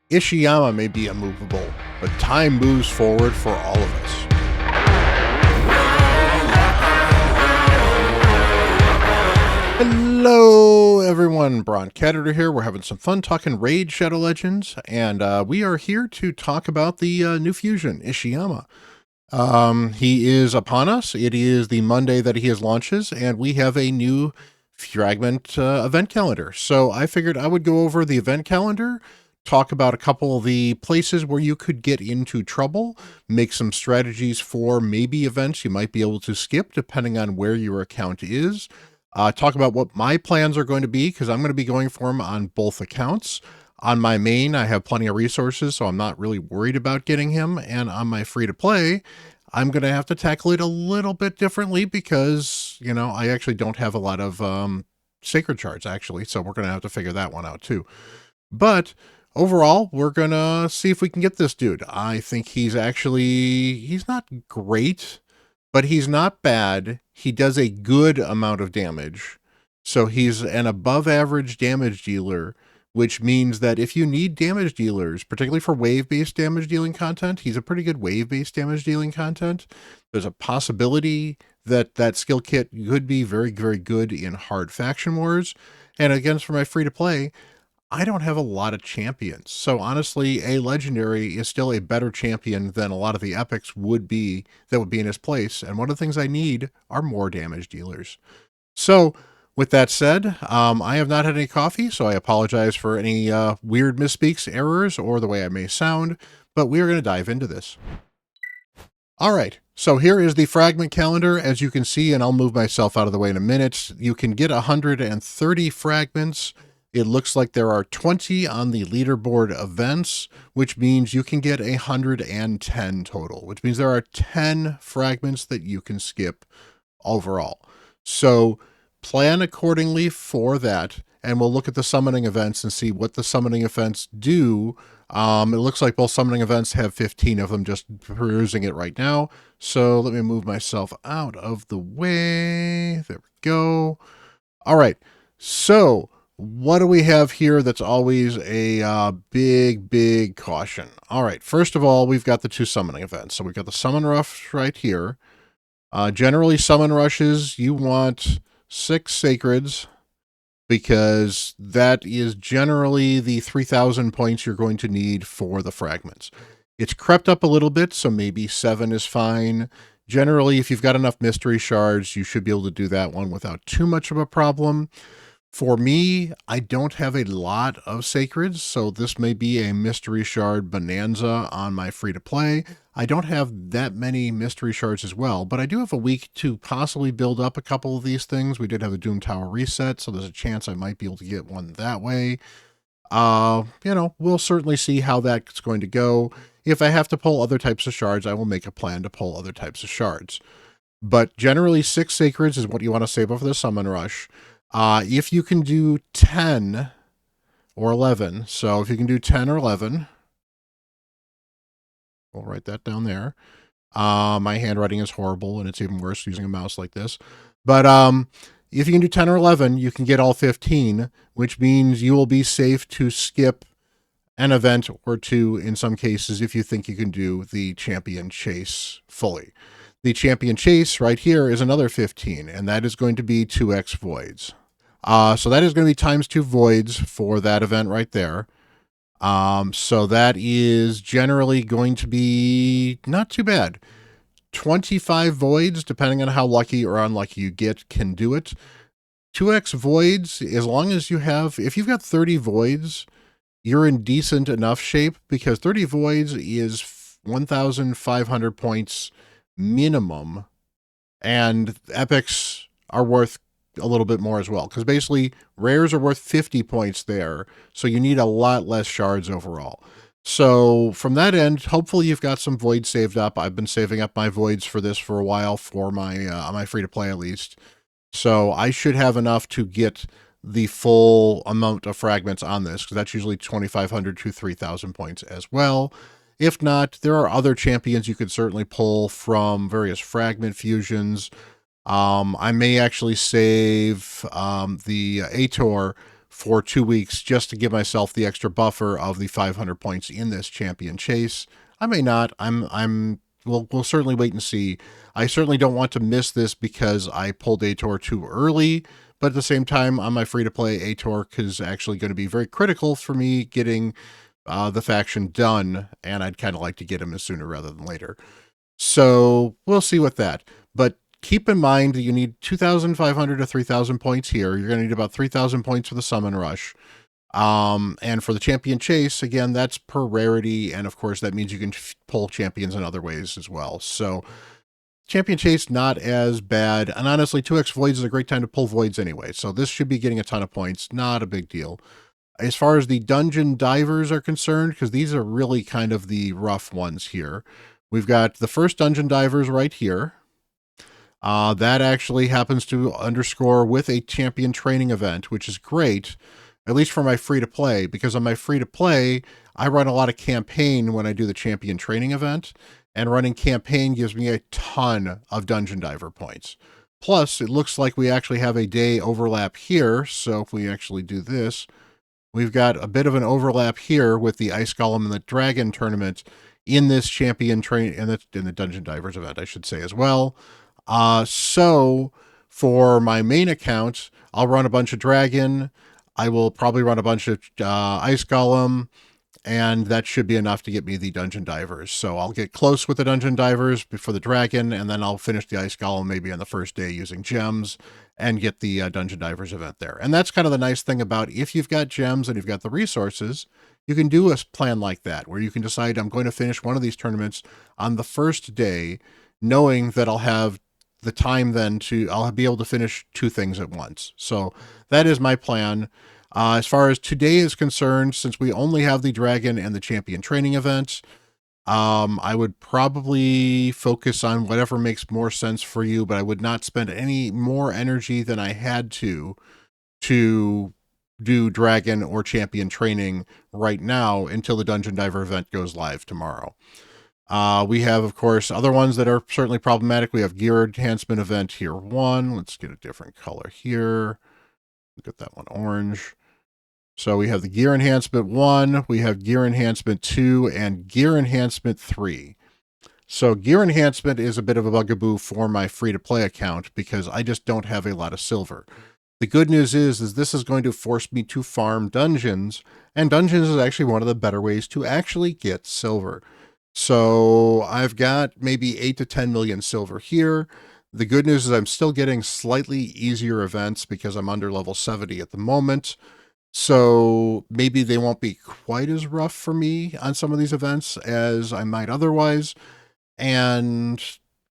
Ishiyama may be immovable, but time moves forward for all of us. Hello, everyone. Bront, CatHerder here. We're having some fun talking Raid Shadow Legends, and we are here to talk about the new fusion, Ishiyama. He is upon us. It is the Monday that he launches, and we have a new Fragment event calendar. So I figured I would go over the event calendar, talk about a couple of the places where you could get into trouble, make some strategies for maybe events you might be able to skip depending on where your account is. Talk about what my plans are going to be, because I'm going to be going for them on both accounts. On my main, I have plenty of resources, so I'm not really worried about getting him. And on my free-to-play, I'm going to have to tackle it a little bit differently because, I actually don't have a lot of sacred shards, actually, so we're going to have to figure that one out, too. But overall, we're going to see if we can get this dude. I think he's not great, but he's not bad. He does a good amount of damage. So he's an above average damage dealer, which means that if you need damage dealers, particularly for wave-based damage dealing content, he's a pretty good wave-based damage dealing content. There's a possibility that that skill kit could be very, very good in hard faction wars. And again, for my free-to-play, I don't have a lot of champions. So honestly, a legendary is still a better champion than a lot of the epics would be that would be in his place. And one of the things I need are more damage dealers. So with that said, I have not had any coffee, so I apologize for any weird misspeaks, errors, or the way I may sound, but we are going to dive into this. All right, so here is the fragment calendar, as you can see, and I'll move myself out of the way in a minute. You can get 130 fragments. It looks like there are 20 on the leaderboard events, which means you can get 110 total, which means there are 10 fragments that you can skip overall. So plan accordingly for that, and we'll look at the summoning events and see what the summoning events do. It looks like both summoning events have 15 of them, just perusing it right now. So let me move myself out of the way. There we go. All right, so what do we have here that's always a big, big caution? All right, first of all, we've got the two summoning events. So we've got the summon rush right here. Generally, summon rushes, you want 6 sacreds, because that is generally the 3,000 points you're going to need for the fragments. It's crept up a little bit, so maybe 7 is fine. Generally, if you've got enough mystery shards, you should be able to do that one without too much of a problem. For me, I don't have a lot of sacreds, so this may be a mystery shard bonanza on my free-to-play. I don't have that many mystery shards as well, but I do have a week to possibly build up a couple of these things. We did have the Doom Tower reset, so there's a chance I might be able to get one that way. We'll certainly see how that's going to go. If I have to pull other types of shards, I will make a plan to pull other types of shards. But generally, 6 sacreds is what you want to save up for the summon rush. If you can do 10 or 11, so if you can do 10 or 11, we'll write that down there. My handwriting is horrible, and it's even worse using a mouse like this. But if you can do 10 or 11, you can get all 15, which means you will be safe to skip an event or two in some cases if you think you can do the champion chase fully. The champion chase right here is another 15, and that is going to be 2x voids. So that is going to be times 2 voids for that event right there. So that is generally going to be not too bad. 25 voids, depending on how lucky or unlucky you get, can do it. 2x voids, as long as if you've got 30 voids, you're in decent enough shape, because 30 voids is 1,500 points minimum, and epics are worth a little bit more as well, because basically rares are worth 50 points there, so you need a lot less shards overall. So from that end, hopefully you've got some voids saved up. I've been saving up my voids for this for a while, for my free-to-play at least. So I should have enough to get the full amount of fragments on this, because that's usually 2,500 to 3,000 points as well. If not, there are other champions you could certainly pull from various fragment fusions. I may actually save the Ator for 2 weeks just to give myself the extra buffer of the 500 points in this champion chase. I may not. We'll certainly wait and see. I certainly don't want to miss this because I pulled Ator too early, but at the same time, on my free-to-play, Ator is actually going to be very critical for me getting the faction done, and I'd kind of like to get him sooner rather than later. So we'll see with that. But keep in mind that you need 2,500 to 3,000 points here. You're going to need about 3,000 points for the Summon Rush. And for the Champion Chase, again, that's per rarity, and of course that means you can pull champions in other ways as well. So Champion Chase, not as bad, and honestly, 2x Voids is a great time to pull Voids anyway, so this should be getting a ton of points, not a big deal. As far as the Dungeon Divers are concerned, because these are really kind of the rough ones here, we've got the first Dungeon Divers right here. That actually happens to underscore with a champion training event, which is great, at least for my free-to-play, because on my free-to-play, I run a lot of campaign when I do the champion training event, and running campaign gives me a ton of Dungeon Diver points. Plus, it looks like we actually have a day overlap here, so if we actually do this, we've got a bit of an overlap here with the Ice Golem and the Dragon tournament in this champion train in the Dungeon Divers event, I should say as well. So for my main account, I'll run a bunch of Dragon. I will probably run a bunch of Ice Golem, and that should be enough to get me the Dungeon Divers. So I'll get close with the Dungeon Divers before the Dragon, and then I'll finish the Ice Golem maybe on the first day using gems and get the Dungeon Divers event there. And that's kind of the nice thing about if you've got gems and you've got the resources, you can do a plan like that, where you can decide I'm going to finish one of these tournaments on the first day, knowing that I'll have the time then I'll be able to finish 2 things at once. So that is my plan. As far as today is concerned, since we only have the Dragon and the Champion Training event, I would probably focus on whatever makes more sense for you, but I would not spend any more energy than I had to do Dragon or Champion Training right now until the Dungeon Diver event goes live tomorrow. We have, of course, other ones that are certainly problematic. We have Gear Enhancement Event here 1. Let's get a different color here. Get that one orange. So we have the Gear Enhancement 1, we have Gear Enhancement 2, and Gear Enhancement 3. So Gear Enhancement is a bit of a bugaboo for my free-to-play account because I just don't have a lot of silver. The good news is this is going to force me to farm dungeons, and dungeons is actually one of the better ways to actually get silver. So I've got maybe 8 to 10 million silver here. The good news is I'm still getting slightly easier events because I'm under level 70 at the moment. So maybe they won't be quite as rough for me on some of these events as I might otherwise. And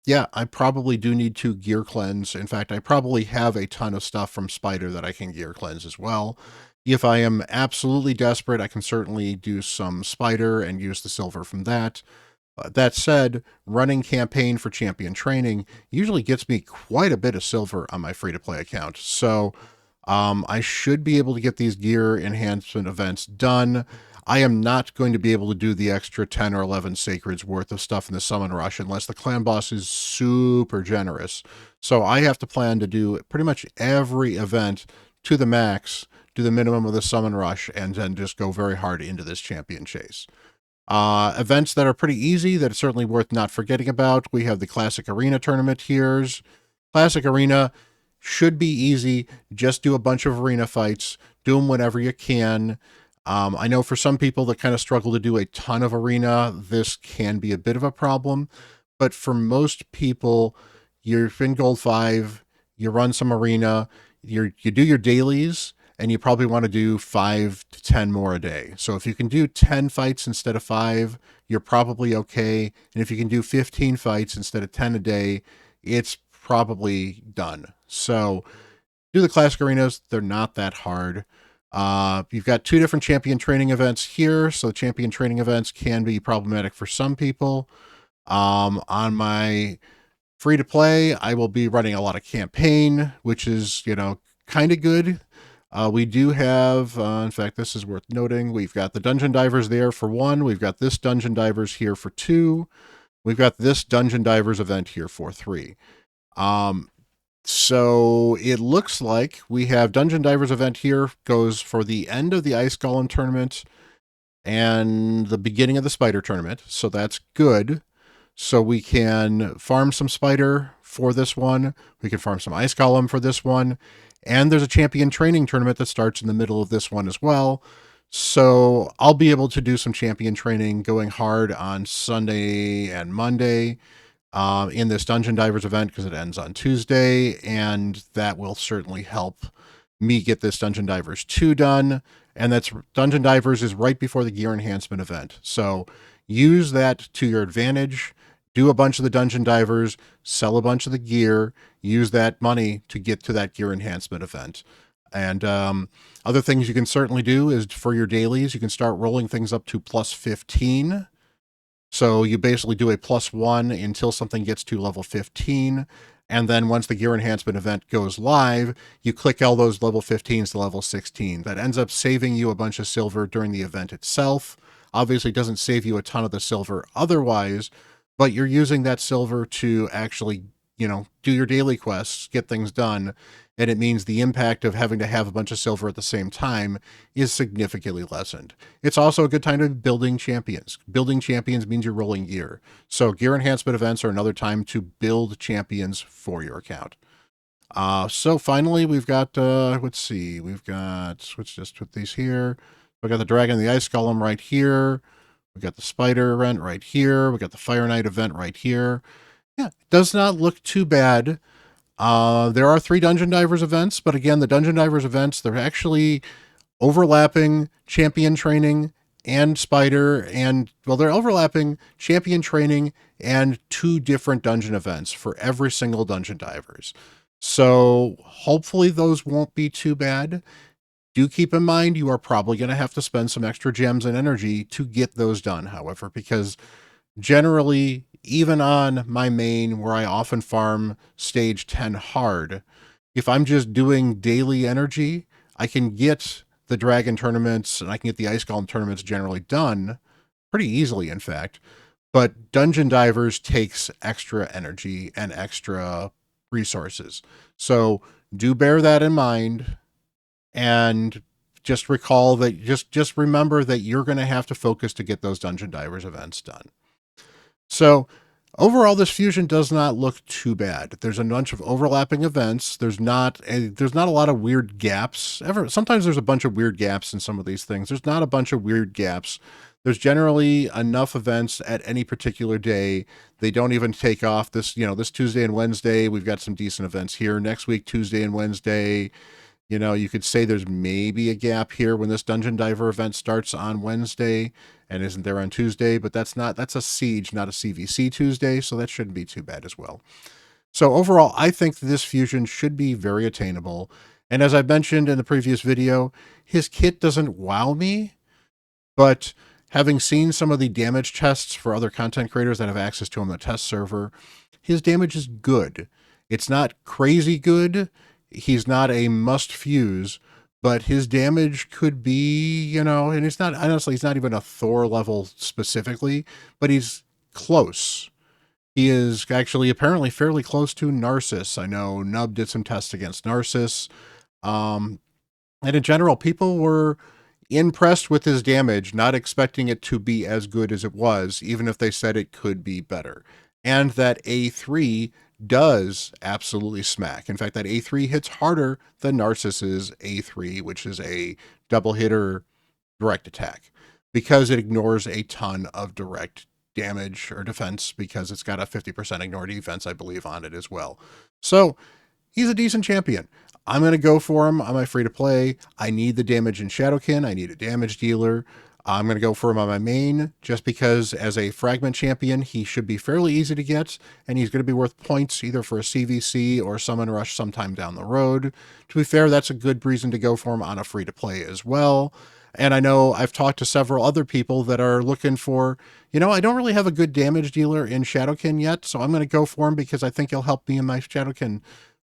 yeah, I probably do need to gear cleanse. In fact, I probably have a ton of stuff from Spider that I can gear cleanse as well. If I am absolutely desperate, I can certainly do some Spider and use the silver from that. That said, running campaign for champion training usually gets me quite a bit of silver on my free-to-play account. So I should be able to get these gear enhancement events done. I am not going to be able to do the extra 10 or 11 sacreds worth of stuff in the Summon Rush unless the clan boss is super generous. So I have to plan to do pretty much every event to the max, do the minimum of the Summon Rush, and then just go very hard into this champion chase. Events that are pretty easy that are certainly worth not forgetting about. We have the Classic Arena tournament here. Classic Arena should be easy. Just do a bunch of arena fights. Do them whenever you can. I know for some people that kind of struggle to do a ton of arena, this can be a bit of a problem. But for most people, you're in Gold 5, you run some arena, you do your dailies, and you probably want to do 5 to 10 more a day. So if you can do 10 fights instead of 5, you're probably okay. And if you can do 15 fights instead of 10 a day, it's probably done. So do the classic arenas. They're not that hard. You've got 2 different champion training events here. So champion training events can be problematic for some people. On my free to play, I will be running a lot of campaign, which is, kind of good. We do have, in fact, this is worth noting. We've got the Dungeon Divers there for 1. We've got this Dungeon Divers here for 2. We've got this Dungeon Divers event here for 3. So it looks like we have Dungeon Divers event here goes for the end of the Ice Golem tournament and the beginning of the Spider tournament. So that's good. So we can farm some Spider for this one. We can farm some Ice Golem for this one. And there's a champion training tournament that starts in the middle of this one as well. So I'll be able to do some champion training going hard on Sunday and Monday in this Dungeon Divers event because it ends on Tuesday, and that will certainly help me get this Dungeon Divers 2 done. And that's Dungeon Divers is right before the gear enhancement event. So use that to your advantage. Do a bunch of the Dungeon Divers, sell a bunch of the gear, use that money to get to that gear enhancement event. And other things you can certainly do is for your dailies, you can start rolling things up to plus 15. So you basically do a +1 until something gets to level 15. And then once the gear enhancement event goes live, you click all those level 15s to level 16. That ends up saving you a bunch of silver during the event itself. Obviously, it doesn't save you a ton of the silver otherwise, but you're using that silver to actually, do your daily quests, get things done. And it means the impact of having to have a bunch of silver at the same time is significantly lessened. It's also a good time to be building champions. Building champions means you're rolling gear. So gear enhancement events are another time to build champions for your account. So finally, we've got, let's just put these here. We've got the Dragon and the Ice Golem right here. We've got the Spider event right here. We've got the Fire Knight event right here. Yeah, it does not look too bad. There are 3 Dungeon Divers events, but again, the Dungeon Divers events, they're actually overlapping champion training and Spider, and, well, they're overlapping champion training and 2 different dungeon events for every single Dungeon Divers. So hopefully those won't be too bad. Do keep in mind you are probably going to have to spend some extra gems and energy to get those done, however, because generally, even on my main where I often farm stage 10 hard, if I'm just doing daily energy, I can get the dragon tournaments and I can get the ice golem tournaments generally done pretty easily, in fact. But Dungeon Divers takes extra energy and extra resources. So do bear that in mind, and just recall that just remember that you're going to have to focus to get those Dungeon Divers events done. So overall, this fusion does not look too bad. There's a bunch of overlapping events. There's not a lot of weird gaps. Sometimes there's a bunch of weird gaps in some of these things. There's not a bunch of weird gaps. There's generally enough events at any particular day. They don't even take off this Tuesday and Wednesday. We've got some decent events here. Next week, Tuesday and Wednesday. You could say there's maybe a gap here when this Dungeon Diver event starts on Wednesday and isn't there on Tuesday, but that's a Siege, not a CVC Tuesday, so that shouldn't be too bad as well. So overall, I think this fusion should be very attainable. And as I mentioned in the previous video, his kit doesn't wow me, but having seen some of the damage tests for other content creators that have access to him on the test server, his damage is good. It's not crazy good. He's not a must fuse, but his damage could be, and he's not even a Thor level specifically, but he's close. He is actually apparently fairly close to Narcissus. I know Nub did some tests against Narcissus. And in general, people were impressed with his damage, not expecting it to be as good as it was, even if they said it could be better. And that A3 does absolutely smack. In fact, that A3 hits harder than Narcissus's A3, which is a double hitter direct attack, because it ignores a ton of direct damage or defense, because it's got a 50% ignore defense, I believe, on it as well. So he's a decent champion. I'm going to go for him on my free to play. I need the damage in Shadowkin. I need a damage dealer. I'm going to go for him on my main just because as a fragment champion, he should be fairly easy to get, and he's going to be worth points either for a CVC or summon rush sometime down the road. To be fair, that's a good reason to go for him on a free to play as well. And I know I've talked to several other people that are looking for, I don't really have a good damage dealer in Shadowkin yet, so I'm going to go for him because I think he'll help me in my Shadowkin,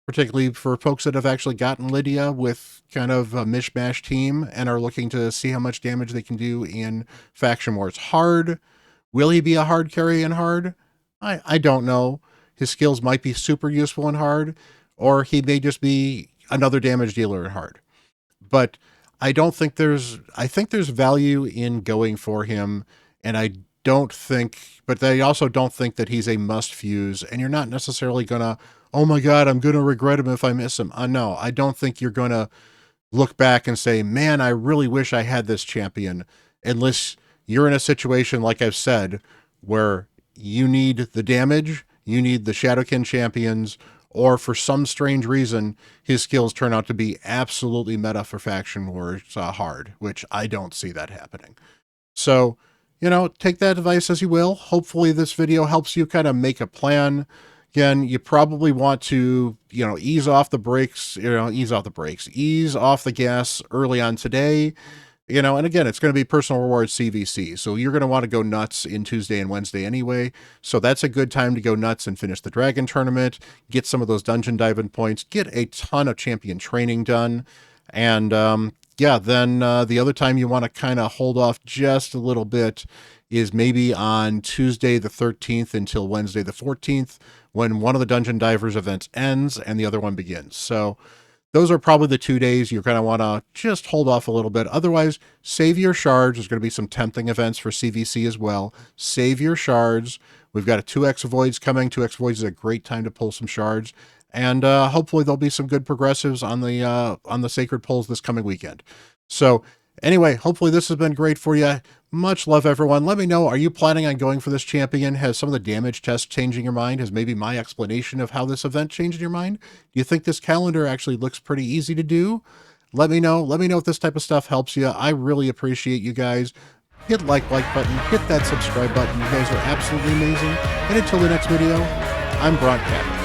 particularly for folks that have actually gotten Lydia with kind of a mishmash team and are looking to see how much damage they can do in Faction Wars hard. Will he be a hard carry in hard? I don't know. His skills might be super useful in hard, or he may just be another damage dealer in hard. But I don't think I think there's value in going for him, and but I also don't think that he's a must fuse, and you're not necessarily gonna, oh my God, I'm gonna regret him if I miss him. No, I don't think you're gonna look back and say, man, I really wish I had this champion, unless you're in a situation, like I've said, where you need the damage, you need the Shadowkin champions, or for some strange reason, his skills turn out to be absolutely meta for faction wars hard, which I don't see that happening. So, take that advice as you will. Hopefully this video helps you kind of make a plan. Again, you probably want to, ease off the brakes, ease off the gas early on today. And again, it's going to be personal rewards CVC. So you're going to want to go nuts in Tuesday and Wednesday anyway. So that's a good time to go nuts and finish the Dragon Tournament, get some of those dungeon diving points, get a ton of champion training done. And then the other time you want to kind of hold off just a little bit is maybe on Tuesday the 13th until Wednesday the 14th, when one of the Dungeon Divers events ends and the other one begins. So those are probably the 2 days you're going to want to just hold off a little bit. Otherwise, save your shards. There's going to be some tempting events for CVC as well. Save your shards. We've got a 2x Voids coming. 2x Voids is a great time to pull some shards. And hopefully there'll be some good progressives on the Sacred Pulls this coming weekend. So anyway, hopefully this has been great for you. Much love, everyone. Let me know, are you planning on going for this champion? Has some of the damage tests changing your mind? Has maybe my explanation of how this event changed your mind? Do you think this calendar actually looks pretty easy to do? Let me know. Let me know if this type of stuff helps you. I really appreciate you guys. Hit like button, hit that subscribe button. You guys are absolutely amazing. And until the next video, I'm Bront CatHerder.